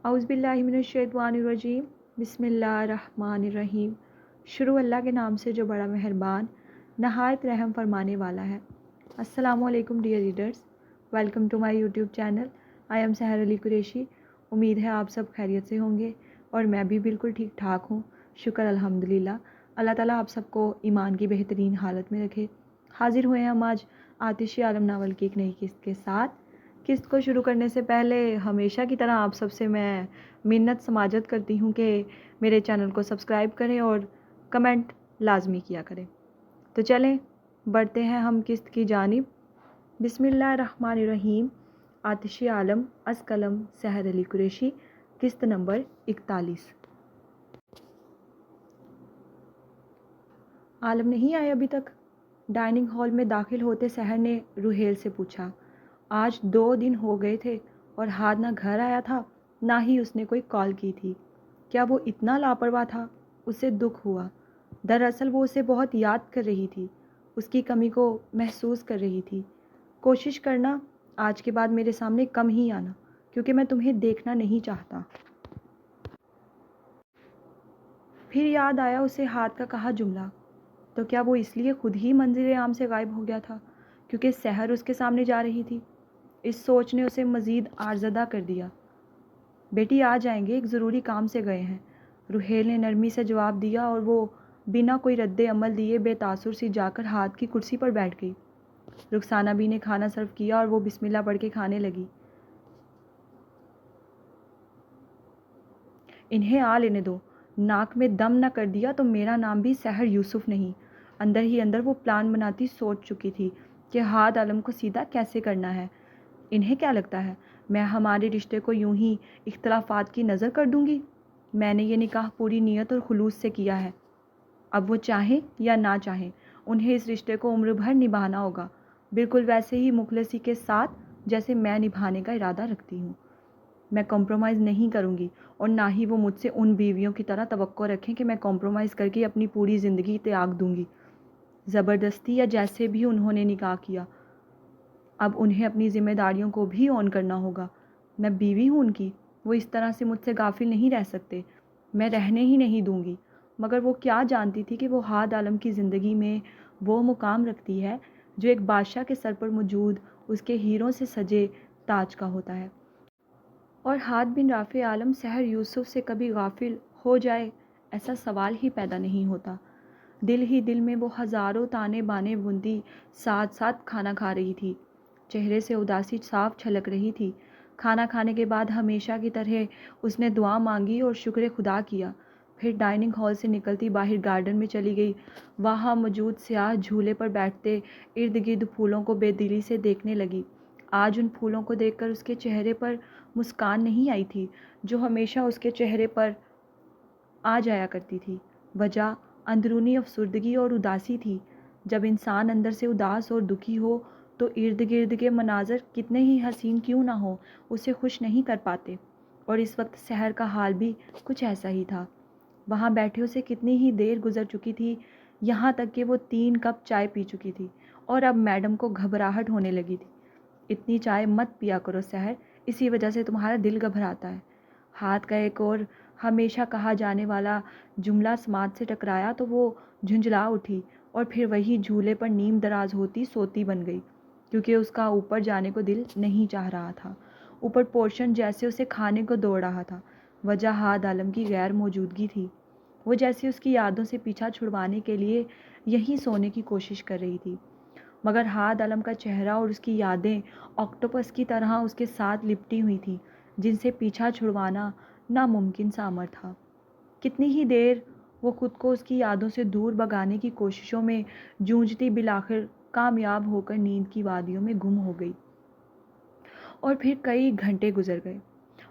اعوذ باللہ من الشیطان الرجیم بسم اللہ الرحمن الرحیم۔ شروع اللہ کے نام سے جو بڑا مہربان نہایت رحم فرمانے والا ہے۔ السلام علیکم dear readers, welcome to my YouTube channel. I am Sehar Ali Qureshi. امید ہے آپ سب خیریت سے ہوں گے اور میں بھی بالکل ٹھیک ٹھاک ہوں، شکر الحمدللہ۔ اللہ تعالیٰ آپ سب کو ایمان کی بہترین حالت میں رکھے۔ حاضر ہوئے ہیں ہم آج آتش عالم ناول کی ایک نئی قسط کے ساتھ۔ قسط کو شروع کرنے سے پہلے ہمیشہ کی طرح آپ سب سے میں منت سماجت کرتی ہوں کہ میرے چینل کو سبسکرائب کریں اور کمنٹ لازمی کیا کریں۔ تو چلیں بڑھتے ہیں ہم قسط کی جانب۔ بسم اللہ الرحمن الرحیم۔ آتش عالم از قلم سحر علی قریشی، قسط نمبر 41۔ عالم نہیں آئے ابھی تک؟ ڈائننگ ہال میں داخل ہوتے سحر نے روحیل سے پوچھا۔ آج 2 دن ہو گئے تھے اور ہاتھ نہ گھر آیا تھا نہ ہی اس نے کوئی کال کی تھی۔ کیا وہ اتنا لاپرواہ تھا؟ اسے دکھ ہوا۔ دراصل وہ اسے بہت یاد کر رہی تھی، اس کی کمی کو محسوس کر رہی تھی۔ کوشش کرنا آج کے بعد میرے سامنے کم ہی آنا، کیونکہ میں تمہیں دیکھنا نہیں چاہتا۔ پھر یاد آیا اسے ہاتھ کا کہا جملہ۔ تو کیا وہ اس لیے خود ہی منظر عام سے غائب ہو گیا تھا کیونکہ سحر اس کے سامنے جا رہی تھی؟ اس سوچ نے اسے مزید آرزدہ کر دیا۔ بیٹی آ جائیں گے، ایک ضروری کام سے گئے ہیں، روحیل نے نرمی سے جواب دیا اور وہ بنا کوئی رد عمل دیے بے تاثر سی جا کر ہاتھ کی کرسی پر بیٹھ گئی۔ رخسانہ بھی نے کھانا سرو کیا اور وہ بسم اللہ پڑھ کے کھانے لگی۔ انہیں آ لینے دو، ناک میں دم نہ کر دیا تو میرا نام بھی سحر یوسف نہیں۔ اندر ہی اندر وہ پلان بناتی سوچ چکی تھی کہ ہاد عالم کو سیدھا کیسے کرنا ہے۔ انہیں کیا لگتا ہے میں ہمارے رشتے کو یوں ہی اختلافات کی نظر کر دوں گی؟ میں نے یہ نکاح پوری نیت اور خلوص سے کیا ہے۔ اب وہ چاہیں یا نہ چاہیں انہیں اس رشتے کو عمر بھر نبھانا ہوگا، بالکل ویسے ہی مخلصی کے ساتھ جیسے میں نبھانے کا ارادہ رکھتی ہوں۔ میں کمپرومائز نہیں کروں گی اور نہ ہی وہ مجھ سے ان بیویوں کی طرح توقع رکھیں کہ میں کمپرومائز کر کے اپنی پوری زندگی تیاگ دوں گی۔ زبردستی یا جیسے بھی انہوں نے نکاح کیا، اب انہیں اپنی ذمہ داریوں کو بھی اون کرنا ہوگا۔ میں بیوی ہوں ان کی، وہ اس طرح سے مجھ سے غافل نہیں رہ سکتے، میں رہنے ہی نہیں دوں گی۔ مگر وہ کیا جانتی تھی کہ وہ ہاد عالم کی زندگی میں وہ مقام رکھتی ہے جو ایک بادشاہ کے سر پر موجود اس کے ہیروں سے سجے تاج کا ہوتا ہے۔ اور ہاد بن رافع عالم سحر یوسف سے کبھی غافل ہو جائے ایسا سوال ہی پیدا نہیں ہوتا۔ دل ہی دل میں وہ ہزاروں تانے بانے بنتی ساتھ ساتھ کھانا کھا رہی تھی۔ چہرے سے اداسی صاف چھلک رہی تھی۔ کھانا کھانے کے بعد ہمیشہ کی طرح اس نے دعا مانگی اور شکر خدا کیا۔ پھر ڈائننگ ہال سے نکلتی باہر گارڈن میں چلی گئی۔ وہاں موجود سیاہ جھولے پر بیٹھتے ارد گرد پھولوں کو بے دلی سے دیکھنے لگی۔ آج ان پھولوں کو دیکھ کر اس کے چہرے پر مسکان نہیں آئی تھی جو ہمیشہ اس کے چہرے پر آ جایا کرتی تھی۔ وجہ اندرونی افسردگی اور اداسی تھی۔ جب انسان اندر سے اداس اور دکھی ہو تو ارد گرد کے مناظر کتنے ہی حسین کیوں نہ ہو اسے خوش نہیں کر پاتے، اور اس وقت سحر کا حال بھی کچھ ایسا ہی تھا۔ وہاں بیٹھے اسے کتنی ہی دیر گزر چکی تھی، یہاں تک کہ وہ 3 کپ چائے پی چکی تھی اور اب میڈم کو گھبراہٹ ہونے لگی تھی۔ اتنی چائے مت پیا کرو سحر، اسی وجہ سے تمہارا دل گھبراتا ہے۔ ہاتھ کا ایک اور ہمیشہ کہا جانے والا جملہ سماعت سے ٹکرایا تو وہ جھنجھلا اٹھی اور پھر وہی جھولے پر نیم دراز ہوتی سوتی بن گئی، کیونکہ اس کا اوپر جانے کو دل نہیں چاہ رہا تھا۔ اوپر پورشن جیسے اسے کھانے کو دوڑ رہا تھا۔ وجہ ہاد عالم کی غیر موجودگی تھی۔ وہ جیسے اس کی یادوں سے پیچھا چھڑوانے کے لیے یہیں سونے کی کوشش کر رہی تھی، مگر ہاد عالم کا چہرہ اور اس کی یادیں آکٹوپس کی طرح اس کے ساتھ لپٹی ہوئی تھیں، جن سے پیچھا چھڑوانا ناممکن سا امر تھا۔ کتنی ہی دیر وہ خود کو اس کی یادوں سے دور بھگانے کی کوششوں میں جونجتی بالآخر کامیاب ہو کر نیند کی وادیوں میں گم ہو گئی۔ اور پھر کئی گھنٹے گزر گئے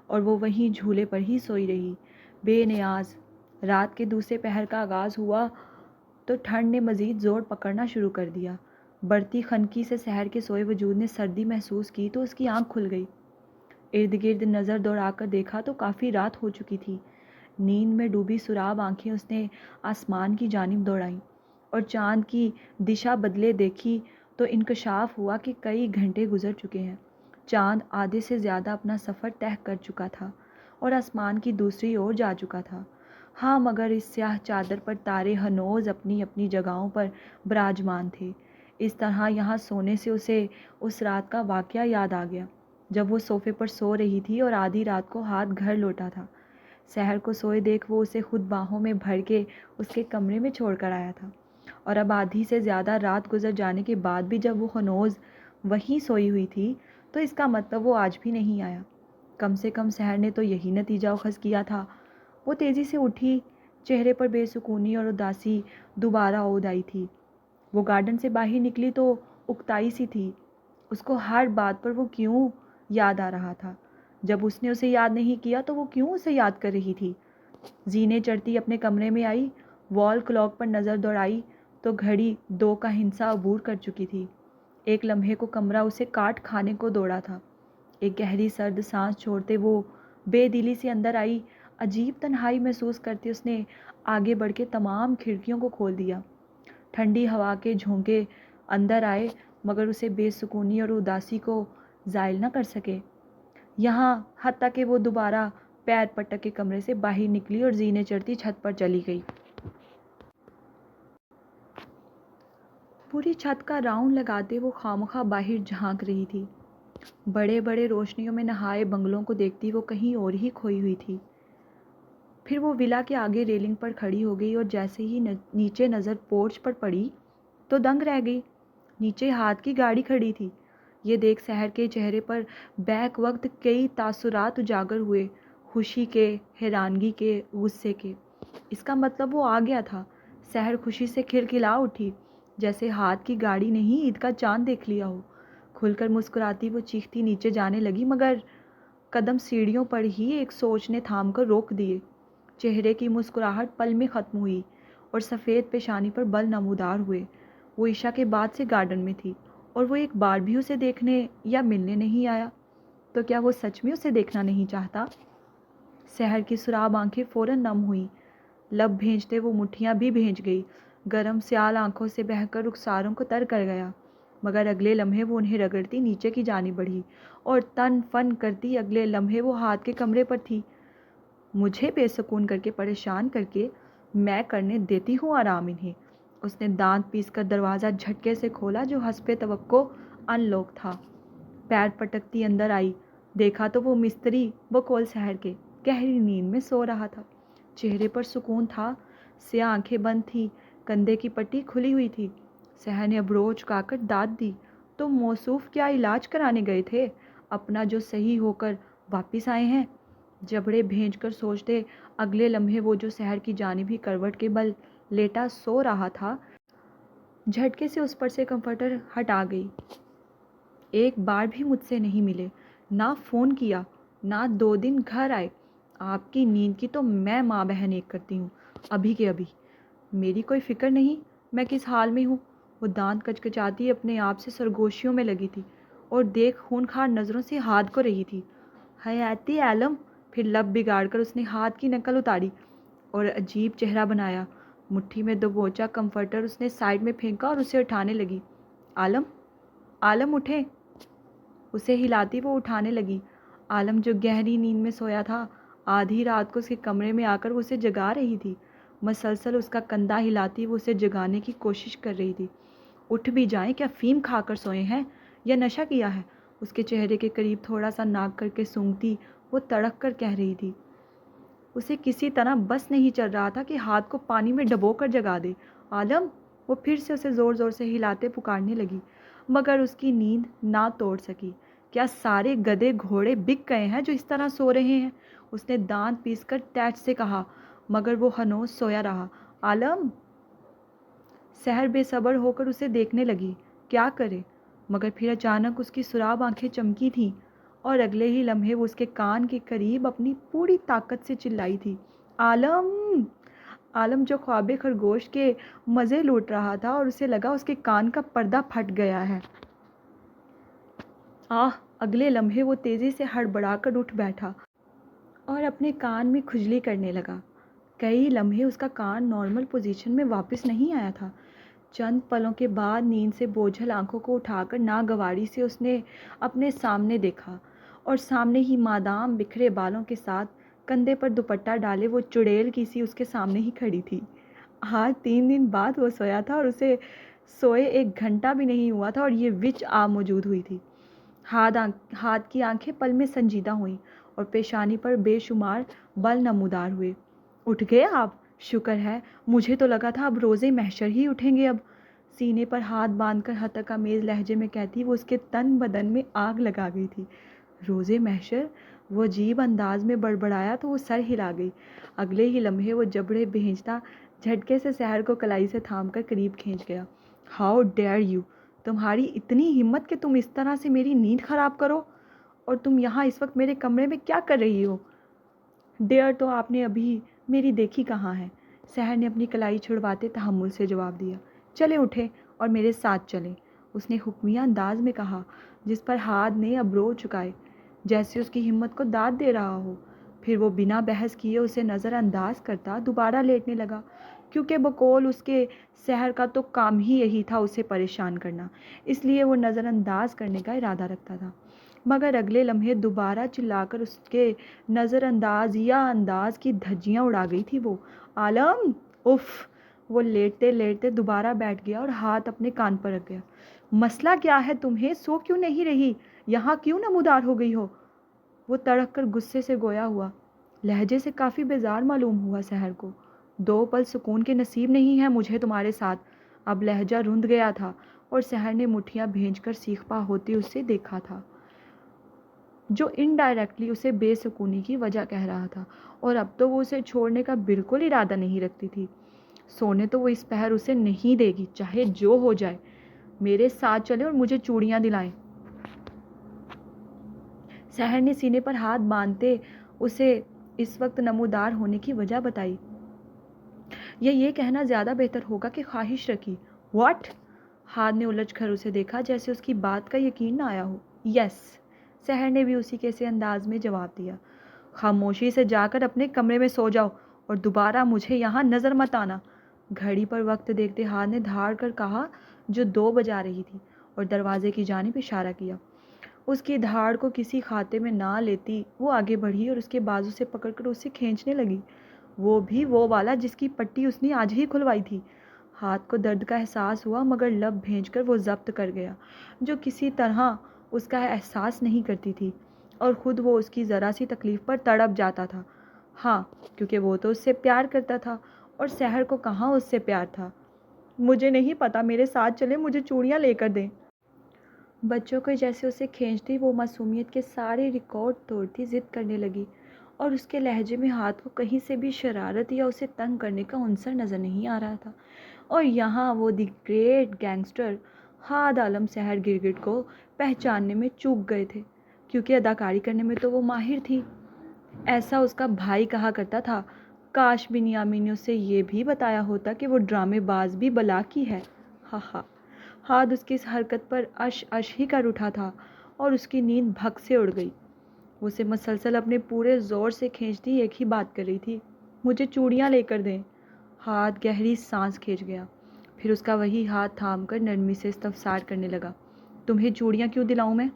اور وہ وہیں جھولے پر ہی سوئی رہی، بے نیاز۔ رات کے دوسرے پہر کا آغاز ہوا تو ٹھنڈ نے مزید زور پکڑنا شروع کر دیا۔ بڑھتی خنکی سے سحر کے سوئے وجود نے سردی محسوس کی تو اس کی آنکھ کھل گئی۔ ارد گرد نظر دوڑا کر دیکھا تو کافی رات ہو چکی تھی۔ نیند میں ڈوبی سراب آنکھیں اس نے آسمان کی جانب دوڑائیں اور چاند کی دشا بدلے دیکھی تو انکشاف ہوا کہ کئی گھنٹے گزر چکے ہیں۔ چاند آدھے سے زیادہ اپنا سفر طے کر چکا تھا اور آسمان کی دوسری اور جا چکا تھا۔ ہاں، مگر اس سیاہ چادر پر تارے ہنوز اپنی اپنی جگہوں پر براجمان تھے۔ اس طرح یہاں سونے سے اسے اس رات کا واقعہ یاد آ گیا جب وہ صوفے پر سو رہی تھی اور آدھی رات کو ہاتھ گھر لوٹا تھا۔ سحر کو سوئے دیکھ وہ اسے خود باہوں میں بھر کے اس کے کمرے میں چھوڑ کر آیا تھا، اور اب آدھی سے زیادہ رات گزر جانے کے بعد بھی جب وہ ہنوز وہیں سوئی ہوئی تھی تو اس کا مطلب وہ آج بھی نہیں آیا۔ کم سے کم سحر نے تو یہی نتیجہ اخذ کیا تھا۔ وہ تیزی سے اٹھی، چہرے پر بے سکونی اور اداسی دوبارہ عود آئی تھی۔ وہ گارڈن سے باہر نکلی تو اکتائی سی تھی۔ اس کو ہر بات پر وہ کیوں یاد آ رہا تھا؟ جب اس نے اسے یاد نہیں کیا تو وہ کیوں اسے یاد کر رہی تھی؟ زینے چڑھتی اپنے کمرے میں آئی، وال کلاک پر نظر دوڑائی تو گھڑی 2 کا ہندسہ عبور کر چکی تھی۔ ایک لمحے کو کمرہ اسے کاٹ کھانے کو دوڑا تھا۔ ایک گہری سرد سانس چھوڑتے وہ بے دلی سے اندر آئی۔ عجیب تنہائی محسوس کرتے اس نے آگے بڑھ کے تمام کھڑکیوں کو کھول دیا۔ ٹھنڈی ہوا کے جھونکے اندر آئے مگر اسے بے سکونی اور اداسی کو زائل نہ کر سکے۔ یہاں حتیٰ کہ وہ دوبارہ پیر پٹک کے کمرے سے باہر نکلی اور زینے چڑھتی چھت پر چلی گئی۔ پوری چھت کا راؤنڈ لگاتے وہ خامخواہ باہر جھانک رہی تھی۔ بڑے بڑے روشنیوں میں نہائے بنگلوں کو دیکھتی وہ کہیں اور ہی کھوئی ہوئی تھی۔ پھر وہ ولا کے آگے ریلنگ پر کھڑی ہو گئی اور جیسے ہی نیچے نظر پورچ پر پڑی تو دنگ رہ گئی۔ نیچے ہاتھ کی گاڑی کھڑی تھی۔ یہ دیکھ سحر کے چہرے پر بیک وقت کئی تاثرات اجاگر ہوئے، خوشی کے، حیرانگی کے، غصے کے۔ اس کا مطلب وہ آ گیا تھا۔ سحر خوشی سے کھلکھلا اٹھی، جیسے ہاتھ کی گاڑی نہیں عید کا چاند دیکھ لیا ہو۔ کھل کر مسکراتی وہ چیختی نیچے جانے لگی مگر قدم سیڑھیوں پر ہی ایک سوچ نے تھام کر روک دیے۔ چہرے کی مسکراہٹ پل میں ختم ہوئی اور سفید پیشانی پر بل نمودار ہوئے۔ وہ عشاء کے بعد سے گارڈن میں تھی اور وہ ایک بار بھی اسے دیکھنے یا ملنے نہیں آیا۔ تو کیا وہ سچ میں اسے دیکھنا نہیں چاہتا؟ سحر کی سراب آنکھیں فوراً نم ہوئیں۔ لب بھیجتے وہ مٹھیاں بھی بھیج گئی۔ گرم سیال آنکھوں سے بہہ کر رخساروں کو تر کر گیا، مگر اگلے لمحے وہ انہیں رگڑتی نیچے کی جانب بڑھی اور تن فن کرتی اگلے لمحے وہ ہاتھ کے کمرے پر تھی۔ مجھے بے سکون کر کے پریشان کر کے میں کرنے دیتی ہوں آرام انہیں۔ اس نے دانت پیس کر دروازہ جھٹکے سے کھولا جو حسب توقع ان لوک تھا۔ پیر پٹکتی اندر آئی، دیکھا تو وہ مستری بقول سحر کے گہری نیند میں سو رہا تھا۔ چہرے پر سکون تھا، سیاہ آنکھیں بند تھی، کندھے کی پٹی کھلی ہوئی تھی۔ سحر نے ابروڑ چکا کر داد دی، تو موصوف کیا علاج کرانے گئے تھے؟ اپنا جو صحیح ہو کر واپس آئے ہیں؟ جبڑے بھیج کر سوچتے اگلے لمحے وہ جو سحر کی جانب ہی کروٹ کے بل لیٹا سو رہا تھا، جھٹکے سے اس پر سے کمفرٹر ہٹا گئی۔ ایک بار بھی مجھ سے نہیں ملے، نہ فون کیا، نہ 2 دن گھر آئے۔ آپ کی نیند کی تو میں ماں بہن ایک کرتی ہوں، ابھی کے ابھی۔ میری کوئی فکر نہیں میں کس حال میں ہوں۔ وہ دانت کچکچاتی اپنے آپ سے سرگوشیوں میں لگی تھی اور دیکھ خونخوار نظروں سے ہاتھ کو رہی تھی۔ حیاتی عالم! پھر لب بگاڑ کر اس نے ہاتھ کی نقل اتاری اور عجیب چہرہ بنایا۔ مٹھی میں دبوچا کمفرٹر اس نے سائڈ میں پھینکا اور اسے اٹھانے لگی۔ عالم! عالم اٹھیں! اسے ہلاتی وہ اٹھانے لگی۔ عالم جو گہری نیند میں سویا تھا، آدھی رات کو اس کے کمرے میں آ کر وہ اسے جگا رہی تھی۔ مسلسل اس کا کندھا ہلاتی وہ اسے جگانے کی کوشش کر رہی تھی۔ اٹھ بھی جائیں، کیا فیم کھا کر سوئے ہیں یا نشہ کیا ہے؟ اس کے چہرے کے قریب تھوڑا سا ناک کر کے سونگتی وہ تڑک کر کہہ رہی تھی۔ اسے کسی طرح بس نہیں چل رہا تھا کہ ہاتھ کو پانی میں ڈبو کر جگا دے۔ عالم! وہ پھر سے اسے زور زور سے ہلاتے پکارنے لگی مگر اس کی نیند نہ توڑ سکی۔ کیا سارے گدھے گھوڑے بک گئے ہیں جو اس طرح سو رہے ہیں؟ اس نے دانت پیس کر تیش سے کہا مگر وہ ہنوز سویا رہا۔ عالم! سحر بے صبر ہو کر اسے دیکھنے لگی، کیا کرے؟ مگر پھر اچانک اس کی سراب آنکھیں چمکی تھیں اور اگلے ہی لمحے وہ اس کے کان کے قریب اپنی پوری طاقت سے چلائی تھی۔ عالم! عالم جو خواب خرگوش کے مزے لوٹ رہا تھا اور اسے لگا اس کے کان کا پردہ پھٹ گیا ہے۔ اگلے لمحے وہ تیزی سے ہڑبڑا کر اٹھ بیٹھا اور اپنے کان میں کھجلی کرنے لگا۔ کئی لمحے اس کا کان نارمل پوزیشن میں واپس نہیں آیا تھا۔ چند پلوں کے بعد نیند سے بوجھل آنکھوں کو اٹھا کر ناگواری سے اس نے اپنے سامنے دیکھا اور سامنے ہی مادام بکھرے بالوں کے ساتھ کندھے پر دوپٹہ ڈالے وہ چڑیل کی سی اس کے سامنے ہی کھڑی تھی۔ آج 3 دن بعد وہ سویا تھا اور اسے سوئے 1 گھنٹہ بھی نہیں ہوا تھا اور یہ وچ آ موجود ہوئی تھی۔ ہاتھ کی آنکھیں پل میں سنجیدہ ہوئیں اور پیشانی پر بے شمار بل نمودار ہوئے۔ اٹھ گئے آپ؟ شکر ہے، مجھے تو لگا تھا اب روزے محشر ہی اٹھیں گے اب، سینے پر ہاتھ باندھ کر ہتک آمیز لہجے میں کہتی وہ اس کے تن بدن میں آگ لگا گئی تھی۔ روزے محشر؟ وہ عجیب انداز میں بڑبڑایا تو وہ سر ہلا گئی۔ اگلے ہی لمحے وہ جبڑے بھینچتا جھٹکے سے سحر کو کلائی سے تھام کر قریب کھینچ گیا۔ How dare you! تمہاری اتنی ہمت کہ تم اس طرح سے میری نیند خراب کرو، اور تم یہاں اس وقت میرے کمرے میں کیا کر رہی ہو؟ ڈیئر تو آپ نے ابھی میری دیکھی کہاں ہے؟ سحر نے اپنی کلائی چھڑواتے تحمل سے جواب دیا۔ چلیں اٹھیں اور میرے ساتھ چلیں، اس نے حکمیہ انداز میں کہا، جس پر ہاتھ نے ابرو چکائے جیسے اس کی ہمت کو داد دے رہا ہو۔ پھر وہ بنا بحث کیے اسے نظر انداز کرتا دوبارہ لیٹنے لگا، کیونکہ بقول اس کے سحر کا تو کام ہی یہی تھا اسے پریشان کرنا، اس لیے وہ نظر انداز کرنے کا ارادہ رکھتا تھا۔ مگر اگلے لمحے دوبارہ چلا کر اس کے نظر انداز یا انداز کی دھجیاں اڑا گئی تھی وہ۔ عالم! اف! وہ لیٹتے لیٹتے دوبارہ بیٹھ گیا اور ہاتھ اپنے کان پر رکھ گیا۔ مسئلہ کیا ہے تمہیں؟ سو کیوں نہیں رہی؟ یہاں کیوں نمودار ہو گئی ہو؟ وہ تڑک کر غصے سے گویا ہوا۔ لہجے سے کافی بیزار معلوم ہوا سحر کو۔ 2 پل سکون کے نصیب نہیں ہے مجھے تمہارے ساتھ۔ اب لہجہ رند گیا تھا اور سحر نے مٹھیاں بھینج کر سیخ پا ہوتی اسے دیکھا تھا، جو انڈائریکٹلی اسے بے سکونی کی وجہ کہہ رہا تھا، اور اب تو وہ اسے چھوڑنے کا بالکل ارادہ نہیں رکھتی تھی۔ سونے تو وہ اس پہر اسے نہیں دے گی، چاہے جو ہو جائے۔ میرے ساتھ چلیں اور مجھے چوڑیاں دلائیں۔ سحر نے سینے پر ہاتھ باندھتے اسے اس وقت نمودار ہونے کی وجہ بتائی۔ یہ کہنا زیادہ بہتر ہوگا کہ خواہش رکھی۔ واٹ؟ ہاتھ نے الجھ کر اسے دیکھا جیسے اس کی بات کا یقین نہ آیا ہو۔ یس، سحر نے بھی اسی کے سے انداز میں جواب دیا۔ خاموشی سے جا کر اپنے کمرے میں سو جاؤ اور دوبارہ مجھے یہاں نظر مت آنا۔ گھڑی پر وقت دیکھتے ہاتھ نے دھاڑ کر کہا جو 2 بجا رہی تھی، اور دروازے کی جانب اشارہ کیا۔ اس کی دھاڑ کو کسی کھاتے میں نہ لیتی وہ آگے بڑھی اور اس کے بازو سے پکڑ کر اسے کھینچنے لگی، وہ بھی وہ والا جس کی پٹی اس نے آج ہی کھلوائی تھی۔ ہاتھ کو درد کا احساس ہوا مگر لب بھینج کر وہ ضبط کر گیا، جو کسی طرح اس کا احساس نہیں کرتی تھی، اور خود وہ اس کی ذرا سی تکلیف پر تڑپ جاتا تھا۔ ہاں، کیونکہ وہ تو اس سے پیار کرتا تھا، اور سحر کو کہاں اس سے پیار تھا۔ مجھے نہیں پتا، میرے ساتھ چلیں، مجھے چوڑیاں لے کر دیں۔ بچوں کو جیسے اسے کھینچتی وہ معصومیت کے سارے ریکارڈ توڑتی ضد کرنے لگی، اور اس کے لہجے میں ہاتھ کو کہیں سے بھی شرارت یا اسے تنگ کرنے کا عنصر نظر نہیں آ رہا تھا۔ اور یہاں وہ دی گریٹ گینگسٹر ہاد عالم سحر گرگٹ کو پہچاننے میں چوک گئے تھے، کیونکہ اداکاری کرنے میں تو وہ ماہر تھی۔ ایسا اس کا بھائی کہا کرتا تھا۔ کاش بنیامین نے اسے یہ بھی بتایا ہوتا کہ وہ ڈرامے باز بھی بلا کی ہے۔ ہا ہا! ہاتھ اس کی اس حرکت پر اش ہی کر اٹھا تھا اور اس کی نیند بھگ سے اڑ گئی۔ وہ اسے مسلسل اپنے پورے زور سے کھینچتی ایک ہی بات کر رہی تھی، مجھے چوڑیاں لے کر دیں۔ ہاتھ گہری سانس کھینچ گیا، پھر اس کا وہی ہاتھ تھام کر نرمی سے استفسار کرنے لگا، تمہیں چوڑیاں کیوں دلاؤں میں؟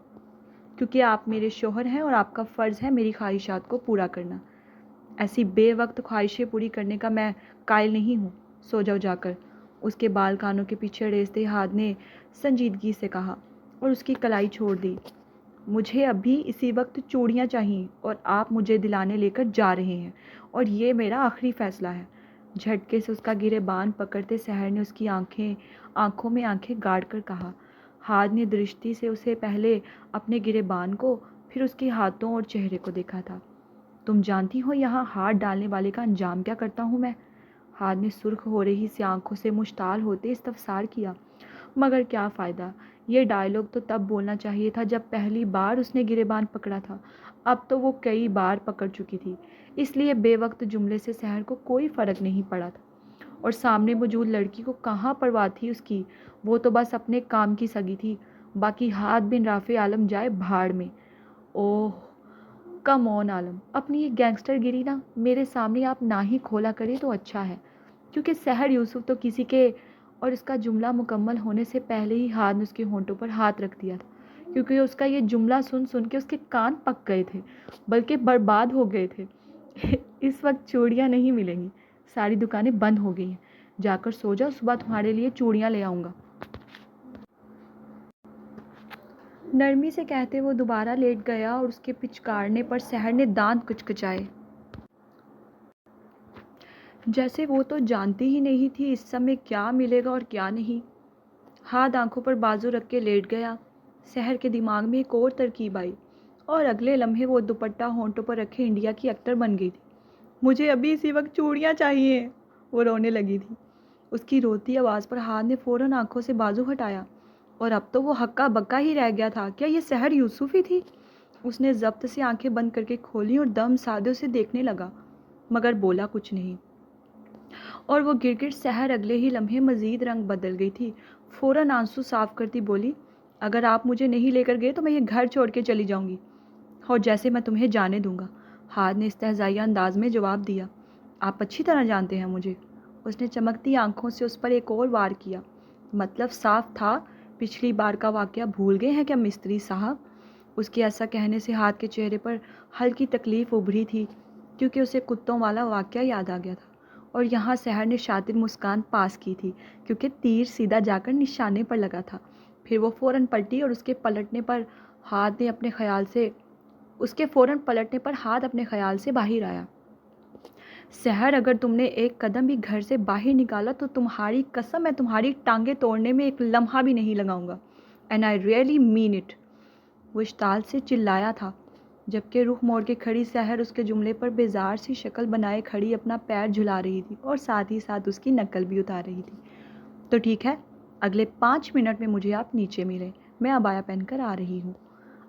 کیونکہ آپ میرے شوہر ہیں اور آپ کا فرض ہے میری خواہشات کو پورا کرنا۔ ایسی بے وقت خواہشیں پوری کرنے کا میں قائل نہیں ہوں۔ سو جاؤ جا کر، اس کے بال کانوں کے پیچھے ریستے ہاتھ نے سنجیدگی سے کہا، اور اس کی کلائی چھوڑ دی۔ مجھے ابھی اسی وقت چوڑیاں چاہیے اور آپ مجھے دلانے لے کر جا رہے ہیں، اور یہ میرا آخری فیصلہ ہے۔ جھٹکے سے اس کا گریبان پکڑتے سحر نے اس کی آنکھوں میں آنکھیں گاڑ کر کہا۔ ہاتھ نے درشتی سے اسے پہلے اپنے گریبان کو پھر اس کے ہاتھوں اور چہرے کو دیکھا تھا۔ تم جانتی ہو یہاں ہاتھ ڈالنے والے کا انجام کیا کرتا ہوں میں؟ ہاتھ نے سرخ ہو رہی سی آنکھوں سے مشتعل ہوتے استفسار کیا، مگر کیا فائدہ؟ یہ ڈائیلاگ تو تب بولنا چاہیے تھا جب پہلی بار اس نے گریبان پکڑا تھا، اب تو وہ کئی بار پکڑ چکی تھی، اس لیے بے وقت جملے سے سحر کو کوئی فرق نہیں پڑا تھا، اور سامنے موجود لڑکی کو کہاں پرواہ تھی اس کی، وہ تو بس اپنے کام کی سگی تھی، باقی ہاتھ بن رافع عالم جائے بھاڑ میں۔ اوہ کم آن عالم، اپنی یہ گینگسٹر گری نا میرے سامنے آپ نہ ہی کھولا کرے تو اچھا ہے، کیونکہ سحر یوسف تو کسی کے، اور اس کا جملہ مکمل ہونے سے پہلے ہی ہاتھ نے اس کے ہونٹوں پر ہاتھ رکھ دیا تھا، کیونکہ اس کا یہ جملہ سن سن کے اس کے کان پک گئے تھے، بلکہ برباد ہو گئے تھے۔ اس وقت چوڑیاں نہیں ملیں گی، ساری دکانیں بند ہو گئی ہیں، جا کر سو جاؤ، صبح تمہارے لیے چوڑیاں لے آؤں گا۔ نرمی سے کہتے وہ دوبارہ لیٹ گیا اور اس کے پچکارنے پر سحر نے دانت کچکچائے، جیسے وہ تو جانتی ہی نہیں تھی اس سمے کیا ملے گا اور کیا نہیں۔ ہاتھ آنکھوں پر بازو رکھ کے لیٹ گیا۔ سحر کے دماغ میں ایک اور ترکیب آئی اور اگلے لمحے وہ دوپٹہ ہونٹوں پر رکھے انڈیا کی ایکٹر بن گئی تھی۔ مجھے ابھی اسی وقت چوڑیاں چاہیے، وہ رونے لگی تھی۔ اس کی روتی آواز پر ہاتھ نے فوراً آنکھوں سے بازو ہٹایا، اور اب تو وہ ہکا بکا ہی رہ گیا تھا، کیا یہ سحر یوسف ہی تھی؟ اس نے ضبط سے آنکھیں بند کر کے کھولی اور دم سادے اسے دیکھنے لگا، مگر بولا کچھ نہیں۔ اور وہ گرگٹ سحر اگلے ہی لمحے مزید رنگ بدل گئی تھی۔ فوراً آنسو صاف کرتی بولی، اگر آپ مجھے نہیں لے کر گئے تو میں یہ گھر چھوڑ کے چلی جاؤں گی، اور جیسے میں تمہیں جانے دوں گا۔ ہاتھ نے استہزائیہ انداز میں جواب دیا، آپ اچھی طرح جانتے ہیں مجھے۔ اس نے چمکتی آنکھوں سے اس پر ایک اور وار کیا۔ مطلب صاف تھا، پچھلی بار کا واقعہ بھول گئے ہیں کیا مستری صاحب؟ اس کے ایسا کہنے سے ہاتھ کے چہرے پر ہلکی تکلیف ابھری تھی، کیونکہ اسے کتوں والا واقعہ یاد آ گیا تھا، اور یہاں سحر نے شاطر مسکان پاس کی تھی، کیونکہ تیر سیدھا جا کر نشانے پر لگا تھا۔ پھر وہ فوراً پلٹی اور اس کے فوراً پلٹنے پر ہاتھ اپنے خیال سے باہر آیا۔ سحر، اگر تم نے ایک قدم بھی گھر سے باہر نکالا تو تمہاری قسم میں تمہاری ٹانگیں توڑنے میں ایک لمحہ بھی نہیں لگاؤں گا، and I really mean it. وہ اشتعال سے چلایا تھا، جبکہ رخ موڑ کے کھڑی سحر اس کے جملے پر بیزار سی شکل بنائے کھڑی اپنا پیر جھلا رہی تھی، اور ساتھ ہی ساتھ اس کی نقل بھی اتار رہی تھی۔ تو ٹھیک ہے، اگلے 5 منٹ میں مجھے آپ نیچے ملیں، میں عبایا پہن کر آ رہی ہوں۔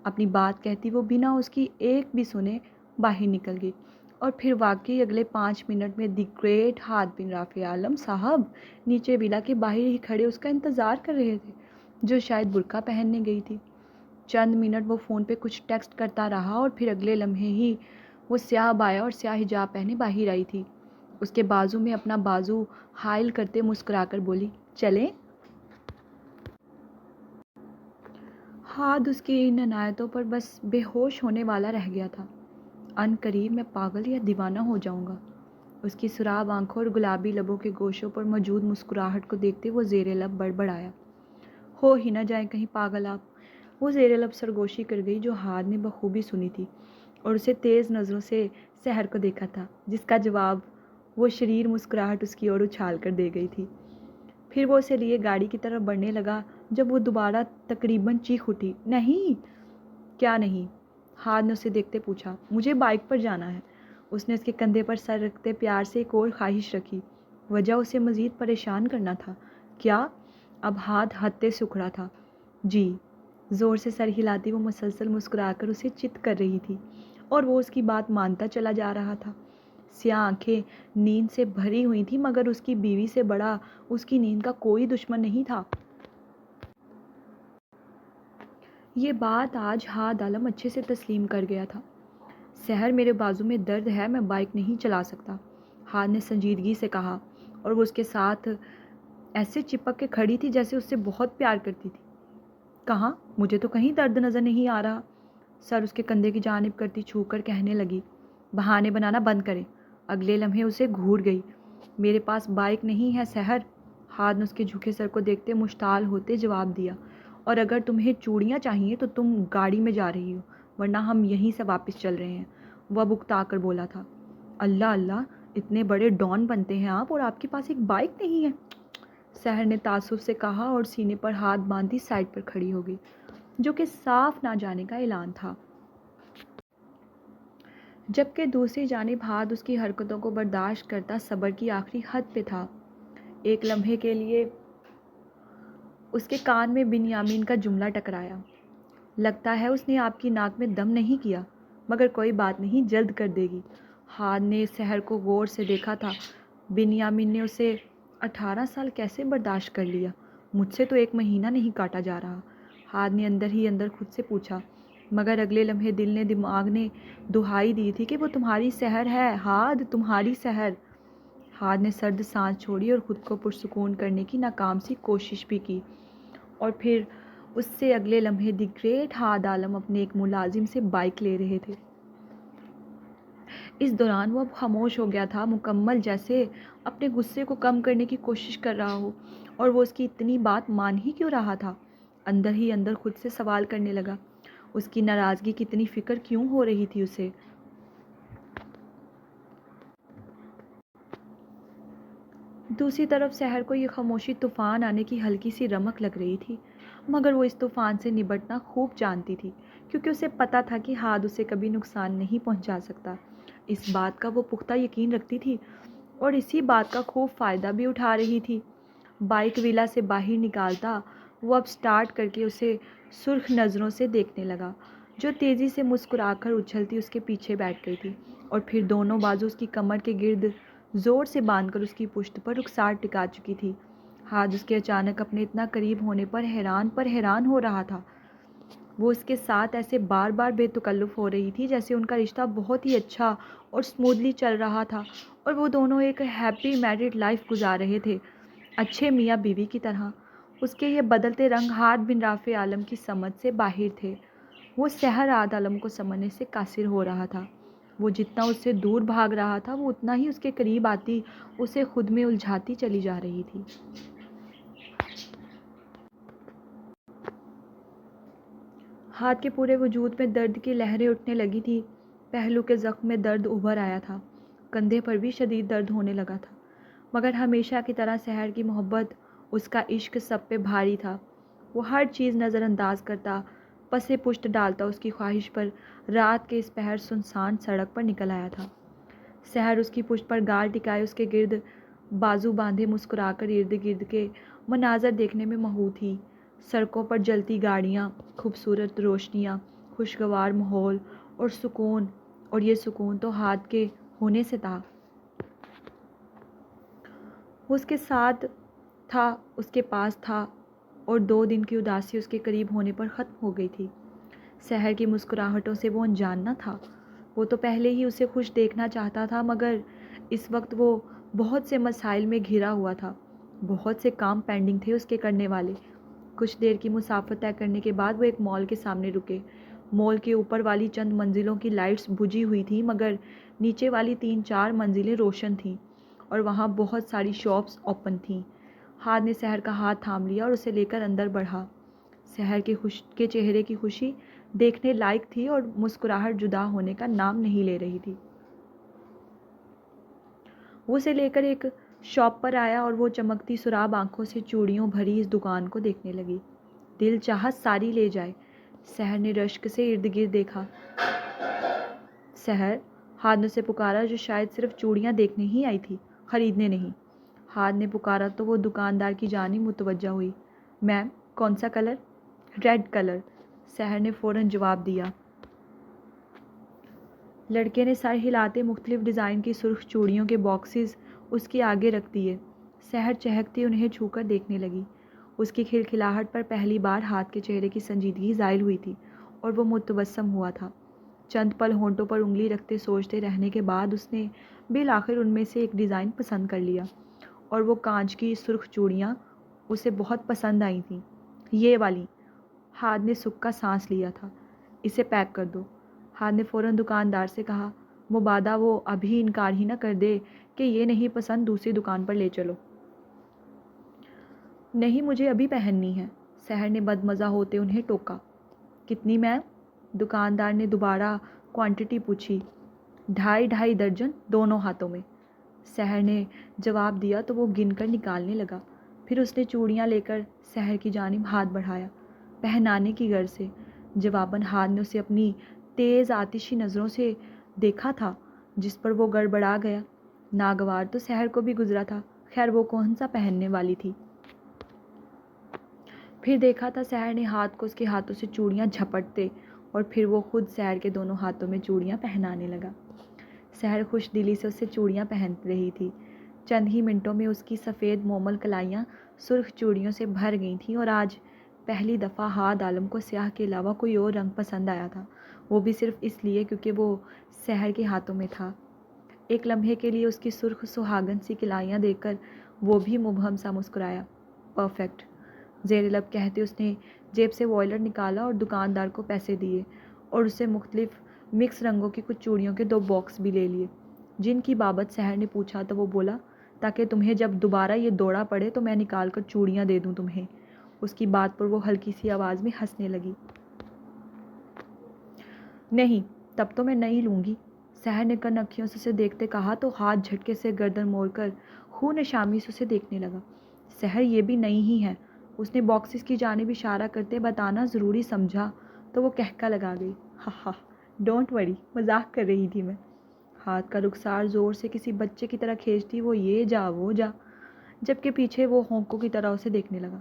اپنی بات کہتی وہ بنا اس کی ایک بھی سنے باہر نکل گئی، اور پھر واقعی اگلے 5 منٹ میں دی گریٹ ہاتھ بن رافع عالم صاحب نیچے ولا کے باہر ہی کھڑے اس کا انتظار کر رہے تھے، جو شاید برقع پہننے گئی تھی۔ چند منٹ وہ فون پہ کچھ ٹیکسٹ کرتا رہا، اور پھر اگلے لمحے ہی وہ سیاہ عبایا اور سیاہ حجاب پہنے باہر آئی تھی۔ اس کے بازو میں اپنا بازو حائل کرتے مسکرا کر بولی، چلیں؟ ہاتھ اس کی ان عنایتوں پر بس بے ہوش ہونے والا رہ گیا تھا۔ ان قریب میں پاگل یا دیوانہ ہو جاؤں گا۔ اس کی سراب آنکھوں اور گلابی لبوں کے گوشوں پر موجود مسکراہٹ کو دیکھتے وہ زیر لب بڑبڑایا، ہو ہی نہ جائیں کہیں پاگل آپ۔ وہ زیر لب سرگوشی کر گئی، جو ہاتھ نے بخوبی سنی تھی، اور اسے تیز نظروں سے سحر کو دیکھا تھا، جس کا جواب وہ شریر مسکراہٹ اس کی اور اچھال کر دے گئی تھی۔ پھر وہ اسے لیے گاڑی کی طرف بڑھنے لگا، جب وہ دوبارہ تقریباً چیخ اٹھی، نہیں! کیا نہیں؟ ہاتھ نے اسے دیکھتے پوچھا۔ مجھے بائک پر جانا ہے۔ اس نے اس کے کندھے پر سر رکھتے پیار سے ایک اور خواہش رکھی، وجہ اسے مزید پریشان کرنا تھا۔ کیا؟ اب ہاتھ ہتھے سے اکھڑا تھا۔ جی، زور سے سر ہلاتی وہ مسلسل مسکرا کر اسے چت کر رہی تھی، اور وہ اس کی بات مانتا چلا جا رہا تھا۔ سیاہ آنکھیں نیند سے بھری ہوئی تھیں، مگر اس کی بیوی سے بڑا اس کی نیند کا کوئی دشمن نہیں تھا۔ یہ بات آج ہاتھ عالم اچھے سے تسلیم کر گیا تھا۔ سحر، میرے بازو میں درد ہے، میں بائک نہیں چلا سکتا، ہاتھ نے سنجیدگی سے کہا، اور وہ اس کے ساتھ ایسے چپک کے کھڑی تھی جیسے اس سے بہت پیار کرتی تھی۔ کہاں؟ مجھے تو کہیں درد نظر نہیں آ رہا۔ سر اس کے کندھے کی جانب کرتی چھو کر کہنے لگی، بہانے بنانا بند کریں۔ اگلے لمحے اسے گھور گئی۔ میرے پاس بائک نہیں ہے سحر، ہاتھ نے اس کے جھکے سر کو دیکھتے مشتعل ہوتے جواب دیا، اور اگر تمہیں چوڑیاں چاہیے تو تم گاڑی میں جا رہی ہو، ورنہ ہم یہیں سے واپس چل رہے ہیں، وہ بکتا کر بولا تھا۔ اللہ اللہ، اتنے بڑے ڈان بنتے ہیں آپ، اور آپ کے پاس ایک بائک نہیں ہے؟ سحر نے تعصب سے کہا، اور سینے پر ہاتھ باندھی سائڈ پر کھڑی ہو گئی، جو کہ صاف نہ جانے کا اعلان تھا۔ جبکہ دوسری جانب ہاتھ اس کی حرکتوں کو برداشت کرتا صبر کی آخری حد پہ تھا۔ ایک لمحے کے لیے اس کے کان میں بنیامین کا جملہ ٹکرایا، لگتا ہے اس نے آپ کی ناک میں دم نہیں کیا، مگر کوئی بات نہیں، جلد کر دے گی۔ ہاتھ نے سحر کو غور سے دیکھا تھا۔ بنیامین نے اسے 18 سال کیسے برداشت کر لیا؟ مجھ سے تو 1 مہینہ نہیں کاٹا جا رہا، ہاتھ نے اندر ہی اندر خود سے پوچھا، مگر اگلے لمحے دماغ نے دہائی دی تھی کہ وہ تمہاری سحر ہے ہاتھ، تمہاری سحر۔ ہاتھ نے سرد سانس چھوڑی اور خود کو پرسکون کرنے کی ناکام سی کوشش بھی کی، اور پھر اس سے اگلے لمحے دی گریٹ ہاتھ عالم اپنے ایک ملازم سے بائک لے رہے تھے۔ اس دوران وہ اب خاموش ہو گیا تھا، مکمل جیسے اپنے غصے کو کم کرنے کی کوشش کر رہا ہو، اور وہ اس کی اتنی بات مان ہی کیوں رہا تھا؟ اندر ہی اندر خود سے سوال کرنے لگا، اس کی ناراضگی کی اتنی فکر کیوں ہو رہی تھی اسے؟ دوسری طرف سحر کو یہ خاموشی طوفان آنے کی ہلکی سی رمق لگ رہی تھی، مگر وہ اس طوفان سے نبٹنا خوب جانتی تھی، کیونکہ اسے پتہ تھا کہ ہاتھ اسے کبھی نقصان نہیں پہنچا سکتا۔ اس بات کا وہ پختہ یقین رکھتی تھی، اور اسی بات کا خوب فائدہ بھی اٹھا رہی تھی۔ بائک ویلا سے باہر نکالتا وہ اب سٹارٹ کر کے اسے سرخ نظروں سے دیکھنے لگا، جو تیزی سے مسکرا کر اچھلتی اس کے پیچھے بیٹھ گئی تھی، اور پھر دونوں بازو اس کی کمر کے گرد زور سے باندھ کر اس کی پشت پر رخسار ٹکا چکی تھی۔ ہاتھ اس کے اچانک اپنے اتنا قریب ہونے پر حیران ہو رہا تھا۔ وہ اس کے ساتھ ایسے بار بار بے تکلف ہو رہی تھی جیسے ان کا رشتہ بہت ہی اچھا اور سموتھلی چل رہا تھا، اور وہ دونوں ایک ہیپی میرڈ لائف گزار رہے تھے، اچھے میاں بیوی کی طرح۔ اس کے یہ بدلتے رنگ ہاتھ بن رافع عالم کی سمجھ سے باہر تھے۔ وہ سحر عاد عالم کو سمجھنے سے قاصر ہو رہا تھا۔ وہ جتنا اس سے دور بھاگ رہا تھا، وہ اتنا ہی اس کے قریب آتی اسے خود میں الجھاتی چلی جا رہی تھی۔ ہاتھ کے پورے وجود میں درد کی لہریں اٹھنے لگی تھی، پہلو کے زخم میں درد ابھر آیا تھا، کندھے پر بھی شدید درد ہونے لگا تھا، مگر ہمیشہ کی طرح سحر کی محبت، اس کا عشق سب پہ بھاری تھا۔ وہ ہر چیز نظر انداز کرتا، پسے پشت ڈالتا اس کی خواہش پر، رات کے اس پہر سنسان سڑک پر نکل آیا تھا۔ سحر اس کی پشت پر گال ٹکائے اس کے گرد بازو باندھے مسکرا کر ارد گرد کے مناظر دیکھنے میں مہو تھی۔ سڑکوں پر جلتی گاڑیاں، خوبصورت روشنیاں، خوشگوار ماحول اور سکون، اور یہ سکون تو ہاتھ کے ہونے سے تھا۔ وہ اس کے ساتھ تھا، اس کے پاس تھا، اور 2 دن کی اداسی اس کے قریب ہونے پر ختم ہو گئی تھی۔ سحر کی مسکراہٹوں سے وہ انجان نہ تھا۔ وہ تو پہلے ہی اسے خوش دیکھنا چاہتا تھا، مگر اس وقت وہ بہت سے مسائل میں گھرا ہوا تھا، بہت سے کام پینڈنگ تھے اس کے کرنے والے۔ کچھ دیر کی مسافت طے کرنے کے بعد وہ ایک مال کے سامنے رکے۔ مال کے اوپر والی چند منزلوں کی لائٹس بجھی ہوئی تھیں، مگر نیچے والی 3-4 منزلیں روشن تھیں، اور وہاں بہت ساری شاپس اوپن تھیں۔ ہاتھ نے سحر کا ہاتھ تھام لیا اور اسے لے کر اندر بڑھا۔ سحر کے چہرے کی خوشی دیکھنے لائق تھی، اور مسکراہٹ جدا ہونے کا نام نہیں لے رہی تھی۔ وہ اسے لے کر ایک شاپ پر آیا، اور وہ چمکتی سراب آنکھوں سے چوڑیوں بھری اس دکان کو دیکھنے لگی۔ دل چاہت ساری لے جائے۔ سحر نے رشک سے ارد گرد دیکھا۔ سحر، ہاتھ نے اسے پکارا، جو شاید صرف چوڑیاں دیکھنے ہی آئی تھی، خریدنے نہیں۔ ہاتھ نے پکارا تو وہ دکاندار کی جانب متوجہ ہوئی۔ میم، کون سا کلر؟ ریڈ کلر، سحر نے فوراً جواب دیا۔ لڑکے نے سر ہلاتے مختلف ڈیزائن کی سرخ چوڑیوں کے باکسز اس کے آگے رکھ دیے۔ سحر چہکتی انہیں چھو کر دیکھنے لگی۔ اس کی کھلکھلاہٹ پر پہلی بار ہاتھ کے چہرے کی سنجیدگی زائل ہوئی تھی، اور وہ متبسم ہوا تھا۔ چند پل ہونٹوں پر انگلی رکھتے سوچتے رہنے کے بعد اس نے بالآخر ان میں سے ایک ڈیزائن پسند کر لیا، اور وہ کانچ کی سرخ چوڑیاں اسے بہت پسند آئی تھیں۔ یہ والی۔ ہاتھ نے سکا سانس لیا تھا۔ اسے پیک کر دو۔ ہاتھ نے فوراً دکاندار سے کہا، مبادا وہ ابھی انکار ہی نہ کر دے کہ یہ نہیں پسند، دوسری دکان پر لے چلو۔ نہیں، مجھے ابھی پہننی ہے، سحر نے بدمزہ ہوتے انہیں ٹوکا۔ کتنی میم؟ دکاندار نے دوبارہ کوانٹٹی پوچھی۔ 2.5 درجن، دونوں ہاتھوں میں، سحر نے جواب دیا تو وہ گن کر نکالنے لگا۔ پھر اس نے چوڑیاں لے کر سحر کی جانب ہاتھ بڑھایا، پہنانے کی غرض سے۔ جواباً ہاتھ نے اسے اپنی تیز آتشی نظروں سے دیکھا تھا، جس پر وہ گڑبڑا گیا۔ ناگوار تو سحر کو بھی گزرا تھا، خیر وہ کون سا پہننے والی تھی۔ پھر دیکھا تھا سحر نے ہاتھ کو اس کے ہاتھوں سے چوڑیاں جھپٹتے، اور پھر وہ خود سحر کے دونوں ہاتھوں میں چوڑیاں پہنانے لگا۔ سحر خوش دلی سے اسے چوڑیاں پہن رہی تھی۔ چند ہی منٹوں میں اس کی سفید مومل کلائیاں سرخ چوڑیوں سے بھر گئی تھیں، اور آج پہلی دفعہ ہاتھ عالم کو سیاہ کے علاوہ کوئی اور رنگ پسند آیا تھا، وہ بھی صرف اس لیے کیونکہ وہ سحر کے ہاتھوں میں تھا۔ ایک لمحے کے لیے اس کی سرخ سہاگن سی کلائیاں دیکھ کر وہ بھی مبہم سا مسکرایا۔ پرفیکٹ، زیر لب کہتے اس نے جیب سے وائلٹ نکالا اور دکاندار کو پیسے دیے، اور اسے مختلف مکس رنگوں کی کچھ چوڑیوں کے 2 باکس بھی لے لیے. جن کی بابت سحر نے پوچھا تو وہ بولا تاکہ تمہیں جب دوبارہ یہ دوڑا پڑے تو میں نکال کر چوڑیاں دے دوں تمہیں. اس کی بات پر وہ ہلکی سی آواز میں ہنسنے لگی. نہیں، تب تو میں نہیں لوں گی. سحر نے کن اکھیوں سے اسے دیکھتے کہا تو ہاتھ جھٹکے سے گردن موڑ کر خون نشامی سے اسے دیکھنے لگا. سحر یہ بھی نہیں ہی ہے. اس نے باکسز کی جانب اشارہ کرتے بتانا ضروری سمجھا تو وہ کہکا لگا گئی. ہا ہا، ڈونٹ وری، مذاق کر رہی تھی میں. ہاتھ کا رخسار زور سے کسی بچے کی طرح کھینچتی وہ یہ جا وہ جا، جبکہ پیچھے وہ ہونکوں کی طرح اسے دیکھنے لگا.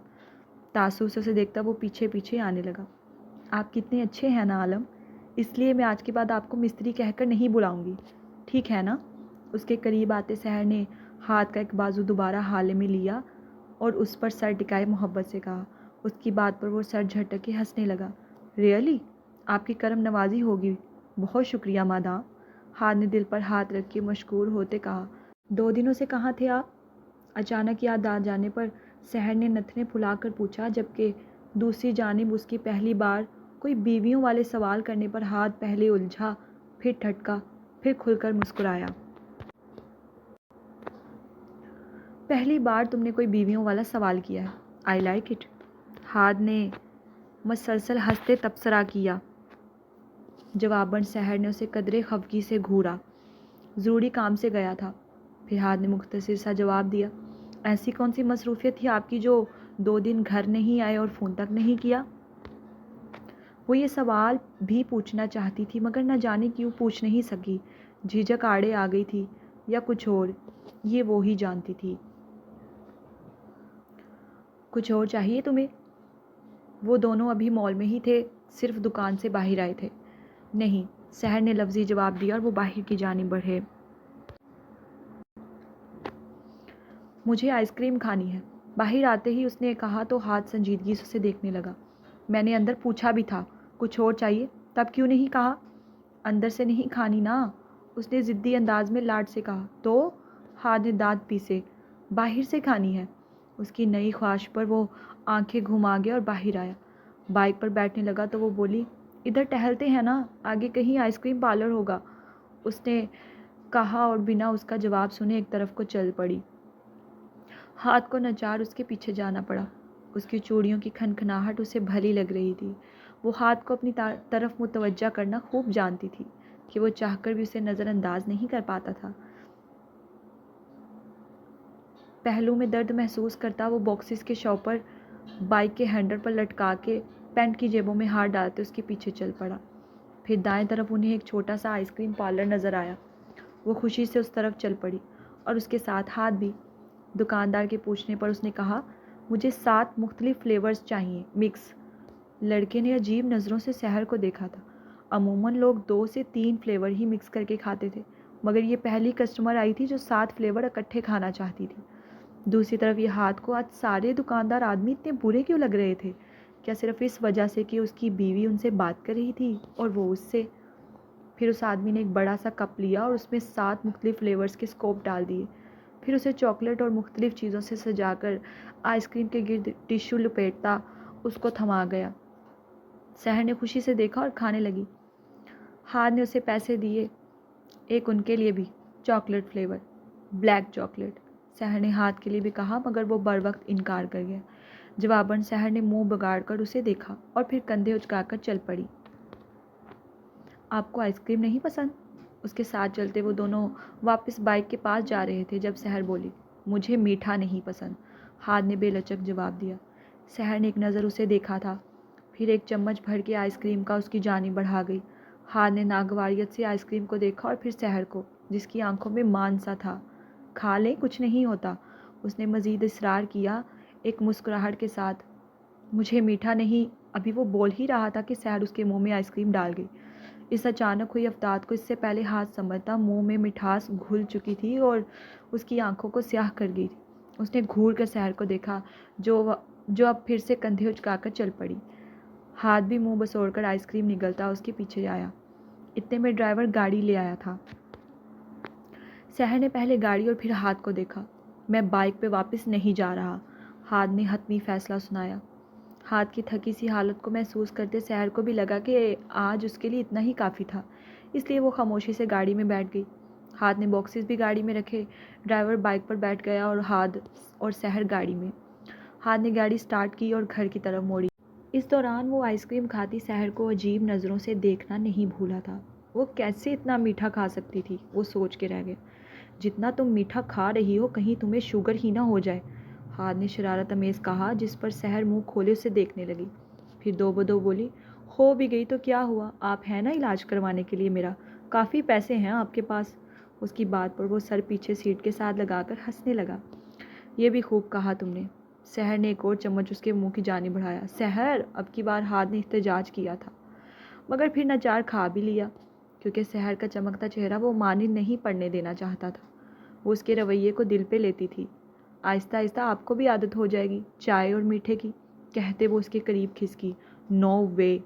تاثر سے اسے دیکھتا وہ پیچھے پیچھے آنے لگا. آپ کتنے اچھے ہیں نا عالم، اس لیے میں آج کے بعد آپ کو مستری کہہ کر نہیں بلاؤں گی، ٹھیک ہے نا؟ اس کے قریب آتے سحر نے ہاتھ کا ایک بازو دوبارہ ہالے میں لیا اور اس پر سر ٹکائے محبت سے کہا. اس کی بات پر وہ سر جھٹک کے ہنسنے لگا. ریئلی؟ آپ کی کرم نوازی ہوگی، بہت شکریہ مادام. ہاتھ نے دل پر ہاتھ رکھ کے مشکور ہوتے کہا. 2 دنوں سے کہاں تھے آپ؟ اچانک یاد آ جانے پر سحر نے نتنے پھلا کر پوچھا، جبکہ دوسری جانب اس کی پہلی بار کوئی بیویوں والے سوال کرنے پر ہاتھ پہلے الجھا، پھر ٹھٹکا، پھر کھل کر مسکرایا. پہلی بار تم نے کوئی بیویوں والا سوال کیا ہے. I like it. ہاتھ نے مسلسل ہنستے تبصرہ کیا. جواباً سحر نے اسے قدرے خفگی سے گھورا. ضروری کام سے گیا تھا. پھر ہاتھ نے مختصر سا جواب دیا. ایسی کون سی مصروفیت تھی آپ کی جو 2 دن گھر نہیں آئے اور فون تک نہیں کیا؟ وہ یہ سوال بھی پوچھنا چاہتی تھی مگر نہ جانے کیوں پوچھ نہیں سکی. جھجک آڑے آ گئی تھی یا کچھ اور، یہ وہ ہی جانتی تھی. کچھ اور چاہیے تمہیں؟ وہ دونوں ابھی مال میں ہی تھے، صرف دکان سے باہر آئے تھے. نہیں، سحر نے لفظی جواب دیا اور وہ باہر کی جانب بڑھے. مجھے آئس کریم کھانی ہے. باہر آتے ہی اس نے کہا تو ہاتھ سنجیدگی سے اسے دیکھنے لگا. میں نے اندر پوچھا بھی تھا کچھ اور چاہیے، تب کیوں نہیں کہا؟ اندر سے نہیں کھانی نا، اس نے ضدی انداز میں لاڈ سے کہا. تو ہاتھ نے دانت پیسے. باہر سے کھانی ہے. اس کی نئی خواہش پر وہ آنکھیں گھما گیا اور باہر آیا. بائک پر بیٹھنے لگا تو وہ بولی. ادھر ٹہلتے ہیں نا، آگے کہیں آئس کریم پارلر ہوگا، اس نے کہا اور بنا اس کا جواب سنے ایک طرف کو چل پڑی. ہاتھ کو ناچار اس کے پیچھے جانا پڑا. اس کی چوڑیوں کی کھنکھناہٹ اسے بھلی لگ رہی تھی. وہ ہاتھ کو اپنی طرف متوجہ کرنا خوب جانتی تھی کہ وہ چاہ کر بھی اسے نظر انداز نہیں کر پاتا تھا. پہلو میں درد محسوس کرتا وہ باکسز کے شاپر بائک کے ہینڈل پر لٹکا کے پینٹ کی جیبوں میں ہاتھ ڈالتے اس کے پیچھے چل پڑا. پھر دائیں طرف انہیں ایک چھوٹا سا آئس کریم پارلر نظر آیا. وہ خوشی سے اس طرف چل پڑی اور اس کے ساتھ ہاتھ بھی. دکاندار کے پوچھنے پر اس نے کہا مجھے 7 مختلف فلیورز چاہیے، مکس. لڑکے نے عجیب نظروں سے سحر کو دیکھا تھا. عموماً لوگ 2 سے 3 فلیور ہی مکس کر کے کھاتے تھے مگر یہ پہلی کسٹمر آئی تھی جو 7 فلیور اکٹھے کھانا چاہتی تھی. دوسری طرف یہ ہاتھ کو آج سارے دکاندار آدمی اتنے برے کیوں لگ رہے تھے؟ کیا صرف اس وجہ سے کہ اس کی بیوی ان سے بات کر رہی تھی اور وہ اس سے؟ پھر اس آدمی نے ایک بڑا سا کپ لیا اور اس میں 7 مختلف فلیورز کے اسکوپ ڈال دیے. پھر اسے چاکلیٹ اور مختلف چیزوں سے سجا کر آئس کریم کے گرد ٹشو لپیٹتا اس کو تھما گیا. سحر نے خوشی سے دیکھا اور کھانے لگی. ہاتھ نے اسے پیسے دیے. ایک ان کے لیے بھی، چاکلیٹ فلیور، بلیک چاکلیٹ. سحر نے ہاتھ کے لیے بھی کہا مگر وہ بر وقت انکار کر گیا. جواباً سحر نے منہ بگاڑ کر اسے دیکھا اور پھر کندھے اچکا کر چل پڑی. آپ کو آئس کریم نہیں پسند؟ اس کے ساتھ چلتے وہ دونوں واپس بائک کے پاس جا رہے تھے جب سحر بولی. مجھے میٹھا نہیں پسند، ہاتھ نے بے لچک جواب دیا. سحر نے ایک نظر اسے دیکھا تھا، پھر ایک چمچ بھر کے آئس کریم کا اس کی جانب بڑھا گئی. ہاتھ نے ناگواریت سے آئس کریم کو دیکھا اور پھر سحر کو جس کی آنکھوں میں مان سا تھا. کھا لیں، کچھ نہیں ہوتا، اس نے مزید اصرار کیا ایک مسکراہٹ کے ساتھ. مجھے میٹھا نہیں. ابھی وہ بول ہی رہا تھا کہ سحر اس کے منہ میں آئس کریم ڈال گئی. اس اچانک ہوئی افداد کو اس سے پہلے ہاتھ سنبھلتا منہ میں مٹھاس گھل چکی تھی اور اس کی آنکھوں کو سیاہ کر گئی تھی. اس نے گھور کر سحر کو دیکھا جو اب پھر سے کندھے اچکا کر چل پڑی. ہاتھ بھی منہ بسوڑ کر آئس کریم نگلتا اس کے پیچھے آیا. اتنے میں ڈرائیور گاڑی لے آیا تھا. سحر نے پہلے گاڑی اور پھر ہاتھ کو دیکھا. میں بائک پہ واپس نہیں جا رہا، ہاتھ نے حتمی فیصلہ سنایا. ہاتھ کی تھکی سی حالت کو محسوس کرتے سحر کو بھی لگا کہ آج اس کے لیے اتنا ہی کافی تھا. اس لیے وہ خاموشی سے گاڑی میں بیٹھ گئی۔ ہاد نے باکسز بھی گاڑی میں رکھے، ڈرائیور بائک پر بیٹھ گیا اور ہاد اور سحر گاڑی میں۔ ہاد نے گاڑی سٹارٹ کی اور گھر کی طرف موڑی۔ اس دوران وہ آئس کریم کھاتی سحر کو عجیب نظروں سے دیکھنا نہیں بھولا تھا۔ وہ کیسے اتنا میٹھا کھا سکتی تھی، وہ سوچ کے رہ گیا۔ جتنا تم میٹھا کھا رہی ہو کہیں تمہیں شوگر ہی نہ ہو جائے، ہاد نے شرارت امیز کہا، جس پر سحر منہ کھولے اسے دیکھنے لگی۔ پھر دو بدو بولی، ہو بھی گئی تو کیا ہوا، آپ ہیں نا علاج کروانے کے لیے میرا، کافی پیسے ہیں آپ کے پاس۔ اس کی بات پر وہ سر پیچھے سیٹ کے ساتھ لگا کر ہنسنے لگا۔ یہ بھی خوب کہا تم نے۔ سحر نے ایک اور چمچ اس کے منہ کی جانب بڑھایا۔ سحر، اب کی بار ہاد نے احتجاج کیا تھا، مگر پھر ناچار کھا بھی لیا، کیونکہ سحر کا چمکتا چہرہ وہ مانند نہیں پڑنے دینا چاہتا تھا۔ وہ اس کے رویے کو دل پہ لیتی تھی۔ آہستہ آہستہ آپ کو بھی عادت ہو جائے گی چائے اور میٹھے کی، کہتے وہ اس کے قریب کھسکی۔ نو وے،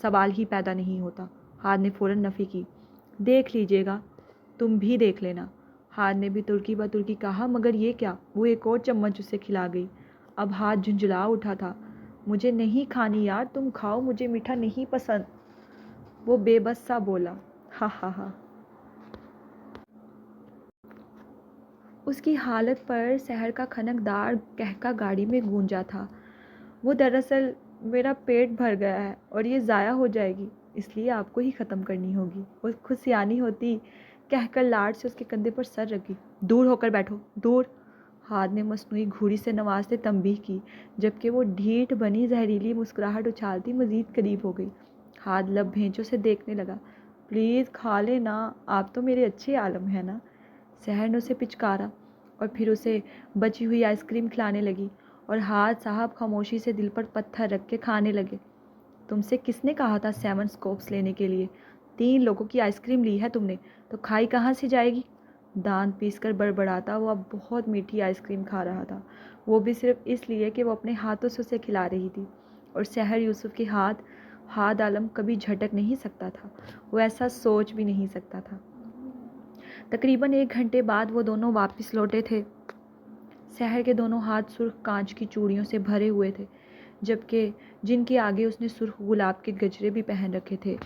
سوال ہی پیدا نہیں ہوتا۔ ہاد نے فوراً نفی کی۔ دیکھ لیجیے گا، تم بھی دیکھ لینا۔ ہاد نے بھی ترکی بہ ترکی کہا، مگر یہ کیا؟ وہ ایک اور چمچ اسے کھلا گئی۔ اب ہاد جھنجھلا اٹھا تھا۔ مجھے نہیں کھانی یار، تم کھاؤ، مجھے میٹھا نہیں پسند، وہ بے بس سا بولا۔ ہا ہا ہا۔ اس کی حالت پر سحر کا کھنک دار قہقہ گاڑی میں گونجا تھا۔ وہ دراصل میرا پیٹ بھر گیا ہے اور یہ ضائع ہو جائے گی، اس لیے آپ کو ہی ختم کرنی ہوگی۔ وہ خود سیانی ہوتی کہہ کر لاڈ سے اس کے کندھے پر سر رکھی۔ دور ہو کر بیٹھو، دور۔ ہاد نے مصنوعی گھوڑی سے نوازتے تنبیہ کی، جبکہ وہ ڈھیٹ بنی زہریلی مسکراہٹ اچھالتی مزید قریب ہو گئی۔ ہاد لب بھینچوں سے دیکھنے لگا۔ پلیز کھا لینا، آپ تو میرے اچھے عالم ہیں نا۔ سحر نے اسے پچکارا اور پھر اسے بچی ہوئی آئس کریم کھلانے لگی، اور ہاد صاحب خاموشی سے دل پر پتھر رکھ کے کھانے لگے۔ تم سے کس نے کہا تھا 7 اسکوپس لینے کے لیے؟ 3 لوگوں کی آئس کریم لی ہے تم نے، تو کھائی کہاں سے جائے گی؟ دانت پیس کر بڑبڑاتا وہ اب بہت میٹھی آئس کریم کھا رہا تھا، وہ بھی صرف اس لیے کہ وہ اپنے ہاتھوں سے اسے کھلا رہی تھی، اور سحر یوسف کے ہاتھ ہاد عالم کبھی جھٹک نہیں سکتا تھا، وہ ایسا سوچ بھی نہیں سکتا تھا۔ تقریباً 1 گھنٹے بعد وہ دونوں واپس لوٹے تھے۔ سحر کے دونوں ہاتھ سرخ کانچ کی چوڑیوں سے بھرے ہوئے تھے، جبکہ جن کے آگے اس نے سرخ گلاب کے گجرے بھی پہن رکھے تھے۔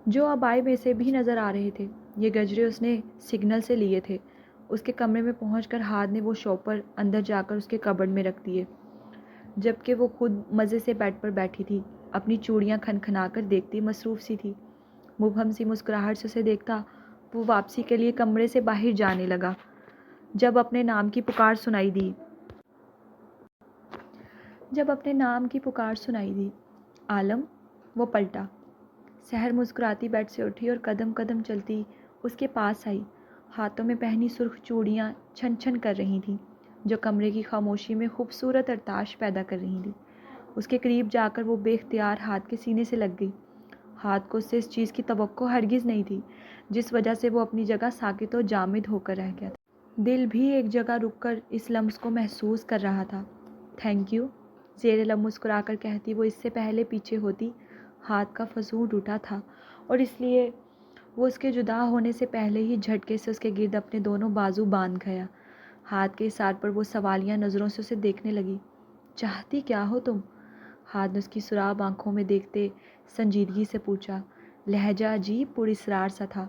جو ابائی میں سے بھی نظر آ رہے تھے۔ یہ گجرے اس نے سگنل سے لیے تھے۔ اس کے کمرے میں پہنچ کر ہاد نے وہ شاپر اندر جا کر اس کے کبرڈ میں رکھ دیے، جبکہ وہ خود مزے سے بیڈ پر بیٹھی تھی، اپنی چوڑیاں کھنکھنا کر دیکھتی مصروف سی تھی۔ مبہم سی مسکراہٹ سے اسے دیکھتا وہ واپسی کے لیے کمرے سے باہر جانے لگا، جب اپنے نام کی پکار سنائی دی۔ عالم، وہ پلٹا۔ سحر مسکراتی بیڈ سے اٹھی اور قدم قدم چلتی اس کے پاس آئی۔ ہاتھوں میں پہنی سرخ چوڑیاں چھن چھن کر رہی تھیں، جو کمرے کی خاموشی میں خوبصورت ارتاش پیدا کر رہی تھیں۔ اس کے قریب جا کر وہ بے اختیار ہاتھ کے سینے سے لگ گئی۔ ہاتھ کو اس سے اس چیز کی توقع ہرگز نہیں تھی، جس وجہ سے وہ اپنی جگہ ساکت و جامد ہو کر رہ گیا تھا۔ دل بھی ایک جگہ رک کر اس لمس کو محسوس کر رہا تھا۔ تھینک یو، زیر لب مسکرا کر کہتی وہ اس سے پہلے پیچھے ہوتی۔ ہاتھ کا فضول ٹوٹا تھا، اور اس لیے وہ اس کے جدا ہونے سے پہلے ہی جھٹکے سے اس کے گرد اپنے دونوں بازو باندھ گیا۔ ہاتھ کے اصرار پر وہ سوالیہ نظروں سے اسے دیکھنے لگی۔ چاہتی کیا ہو تم؟ ہاتھ نے اس کی سراب آنکھوں میں دیکھتے سنجیدگی سے پوچھا۔ لہجہ عجیب پر اسرار سا تھا۔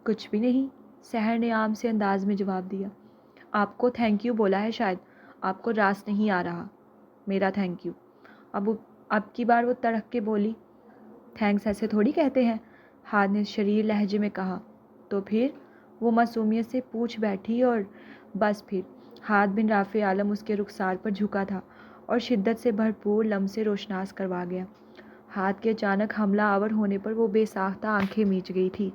کچھ بھی نہیں، سحر نے عام سے انداز میں جواب دیا۔ آپ کو تھینک یو بولا ہے، شاید آپ کو راس نہیں آ رہا میرا تھینک یو۔ اب کی بار وہ تڑک کے بولی۔ تھینکس ایسے تھوڑی کہتے ہیں، ہاد نے شریر لہجے میں کہا۔ تو پھر؟ وہ معصومیت سے پوچھ بیٹھی، اور بس پھر۔ ہاد بن رافع عالم اس کے رخسار پر جھکا تھا اور شدت سے بھرپور لمسے روشناس کروا گیا۔ ہاد کے اچانک حملہ آور ہونے پر وہ بے ساختہ آنکھیں میچ گئی تھی۔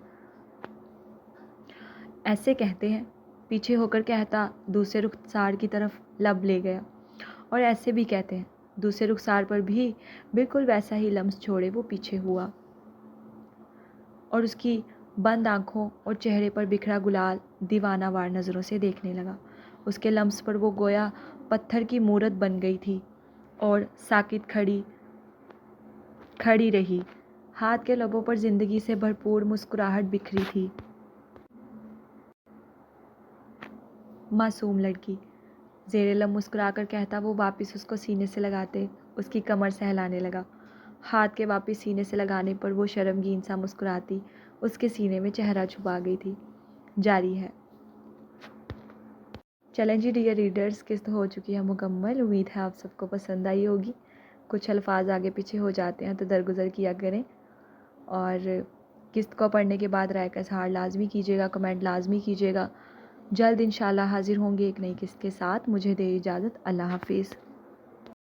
ایسے کہتے ہیں، پیچھے ہو کر کہتا دوسرے رخسار کی طرف لب لے گیا۔ اور ایسے بھی کہتے ہیں، دوسرے رخسار پر بھی بالکل ویسا ہی لمس چھوڑے وہ پیچھے ہوا، اور اس کی بند آنکھوں اور چہرے پر بکھرا گلال دیوانہ وار نظروں سے دیکھنے لگا۔ اس کے لمس پر وہ گویا پتھر کی مورت بن گئی تھی اور ساکت کھڑی رہی۔ ہاتھ کے لبوں پر زندگی سے بھرپور مسکراہٹ بکھری تھی۔ معصوم لڑکی، زیر لب مسکرا کر کہتا وہ واپس اس کو سینے سے لگاتے۔ اس کی کمر سہلانے لگا۔ ہاتھ کے واپس سینے سے لگانے پر وہ شرمگین سا مسکراتی اس کے سینے میں چہرہ چھپا گئی تھی۔ جاری ہے۔ چلیں جی ڈیئر ریڈرز، قسط ہو چکی ہے مکمل۔ امید ہے آپ سب کو پسند آئی ہوگی۔ کچھ الفاظ آگے پیچھے ہو جاتے ہیں تو درگزر کیا کریں، اور قسط کو پڑھنے کے بعد رائے کا اظہار لازمی کیجیے گا، کمنٹ لازمی کیجیے گا۔ جلد انشاءاللہ حاضر ہوں گے ایک نئی قسط کے ساتھ۔ مجھے دے اجازت، اللہ حافظ۔